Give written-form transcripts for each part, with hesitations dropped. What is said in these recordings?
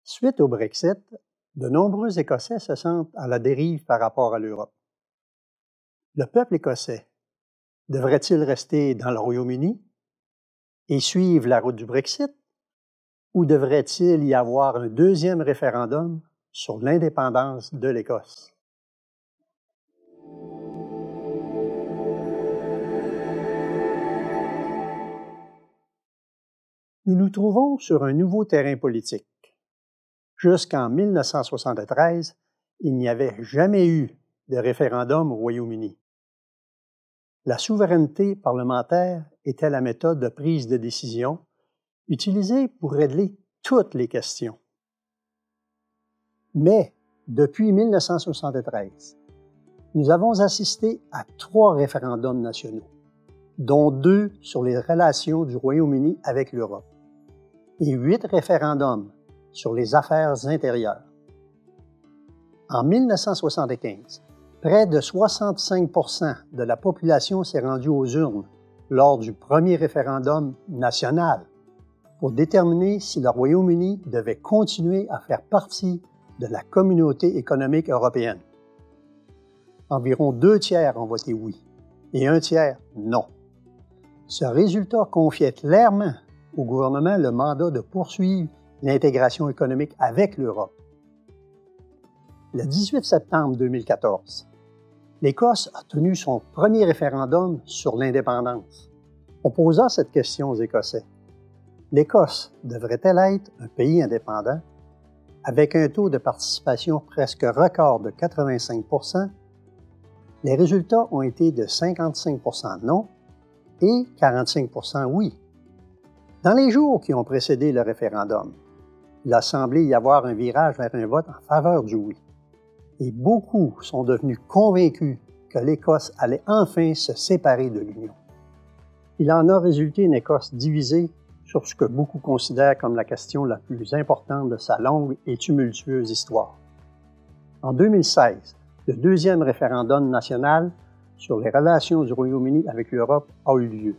Suite au Brexit, de nombreux Écossais se sentent à la dérive par rapport à l'Europe. Le peuple écossais devrait-il rester dans le Royaume-Uni et suivre la route du Brexit, ou devrait-il y avoir un deuxième référendum sur l'indépendance de l'Écosse? Nous nous trouvons sur un nouveau terrain politique. Jusqu'en 1973, il n'y avait jamais eu de référendum au Royaume-Uni. La souveraineté parlementaire était la méthode de prise de décision utilisée pour régler toutes les questions. Mais, depuis 1973, nous avons assisté à 3 référendums nationaux, dont 2 sur les relations du Royaume-Uni avec l'Europe, et 8 référendums sur les affaires intérieures. En 1975, près de 65% de la population s'est rendue aux urnes lors du premier référendum national pour déterminer si le Royaume-Uni devait continuer à faire partie de la communauté économique européenne. Environ 2 tiers ont voté oui et 1 tiers non. Ce résultat confiait clairement au gouvernement le mandat de poursuivre l'intégration économique avec l'Europe. Le 18 septembre 2014, l'Écosse a tenu son premier référendum sur l'indépendance. On posa cette question aux Écossais. L'Écosse devrait-elle être un pays indépendant? Avec un taux de participation presque record de 85%, les résultats ont été de 55% non et 45% oui. Dans les jours qui ont précédé le référendum, il a semblé y avoir un virage vers un vote en faveur du oui. Et beaucoup sont devenus convaincus que l'Écosse allait enfin se séparer de l'Union. Il en a résulté une Écosse divisée sur ce que beaucoup considèrent comme la question la plus importante de sa longue et tumultueuse histoire. En 2016, le deuxième référendum national sur les relations du Royaume-Uni avec l'Europe a eu lieu,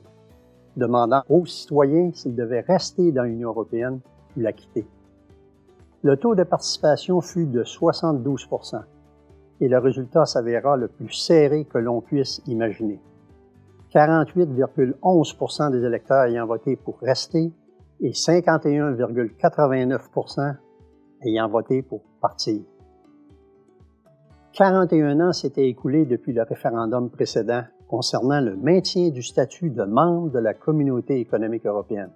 demandant aux citoyens s'ils devaient rester dans l'Union européenne ou la quitter. Le taux de participation fut de 72%, et le résultat s'avéra le plus serré que l'on puisse imaginer. 48,11% des électeurs ayant voté pour rester et 51,89% ayant voté pour partir. 41 ans s'étaient écoulés depuis le référendum précédent concernant le maintien du statut de membre de la Communauté économique européenne.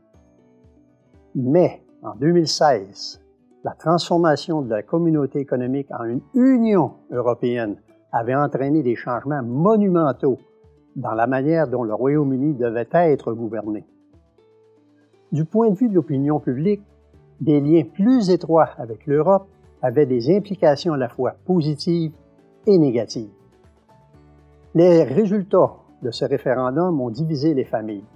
Mais, en 2016, la transformation de la Communauté économique en une Union européenne avait entraîné des changements monumentaux dans la manière dont le Royaume-Uni devait être gouverné. Du point de vue de l'opinion publique, des liens plus étroits avec l'Europe avaient des implications à la fois positives et négatives. Les résultats de ce référendum ont divisé les familles,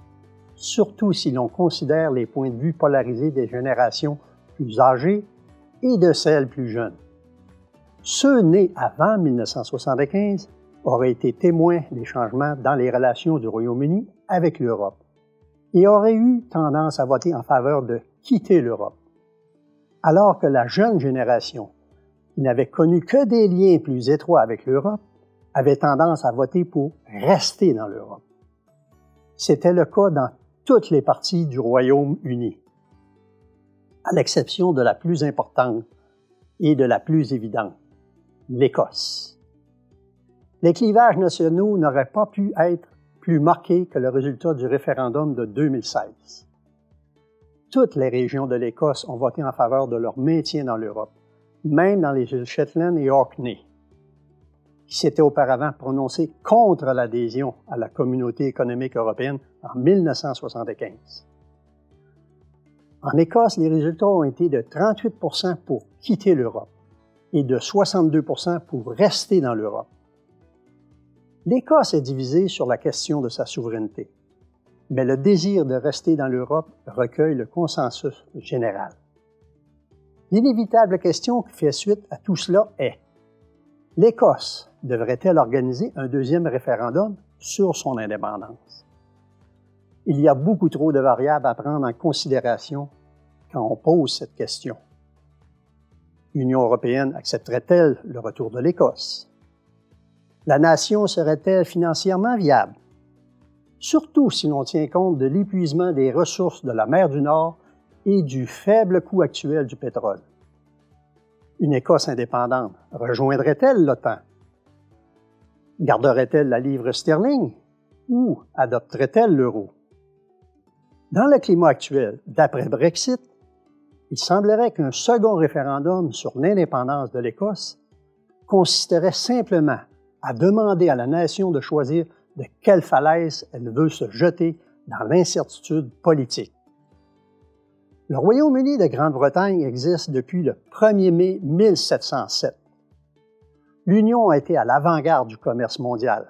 surtout si l'on considère les points de vue polarisés des générations plus âgées et de celles plus jeunes. Ceux nés avant 1975 auraient été témoins des changements dans les relations du Royaume-Uni avec l'Europe et auraient eu tendance à voter en faveur de quitter l'Europe, alors que la jeune génération, qui n'avait connu que des liens plus étroits avec l'Europe, avait tendance à voter pour rester dans l'Europe. C'était le cas dans toutes les parties du Royaume-Uni, à l'exception de la plus importante et de la plus évidente, l'Écosse. Les clivages nationaux n'auraient pas pu être plus marqués que le résultat du référendum de 2016. Toutes les régions de l'Écosse ont voté en faveur de leur maintien dans l'Europe, même dans les îles Shetland et Orkney, qui s'étaient auparavant prononcées contre l'adhésion à la Communauté économique européenne en 1975. En Écosse, les résultats ont été de 38% pour quitter l'Europe et de 62% pour rester dans l'Europe. L'Écosse est divisée sur la question de sa souveraineté, mais le désir de rester dans l'Europe recueille le consensus général. L'inévitable question qui fait suite à tout cela est: l'Écosse devrait-elle organiser un deuxième référendum sur son indépendance? Il y a beaucoup trop de variables à prendre en considération quand on pose cette question. L'Union européenne accepterait-elle le retour de l'Écosse? La nation serait-elle financièrement viable? Surtout si l'on tient compte de l'épuisement des ressources de la mer du Nord et du faible coût actuel du pétrole. Une Écosse indépendante rejoindrait-elle l'OTAN? Garderait-elle la livre sterling ou adopterait-elle l'euro? Dans le climat actuel, d'après Brexit, il semblerait qu'un second référendum sur l'indépendance de l'Écosse consisterait simplement à demander à la nation de choisir de quelle falaise elle veut se jeter dans l'incertitude politique. Le Royaume-Uni de Grande-Bretagne existe depuis le 1er mai 1707. L'Union a été à l'avant-garde du commerce mondial.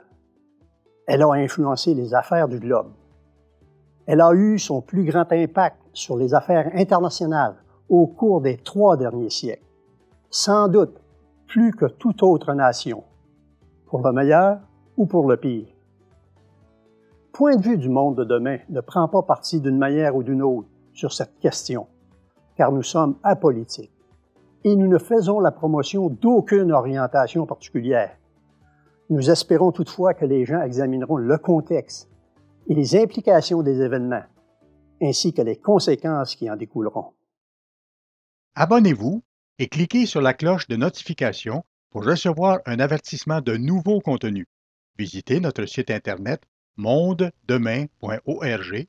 Elle a influencé les affaires du globe. Elle a eu son plus grand impact sur les affaires internationales au cours des 3 derniers siècles, sans doute plus que toute autre nation, pour le meilleur ou pour le pire. Point de vue du monde de demain ne prend pas parti d'une manière ou d'une autre sur cette question, car nous sommes apolitiques et nous ne faisons la promotion d'aucune orientation particulière. Nous espérons toutefois que les gens examineront le contexte et les implications des événements, ainsi que les conséquences qui en découleront. Abonnez-vous et cliquez sur la cloche de notification pour recevoir un avertissement de nouveaux contenus. Visitez notre site Internet mondedemain.org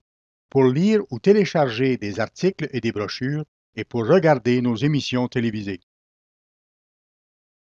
pour lire ou télécharger des articles et des brochures et pour regarder nos émissions télévisées.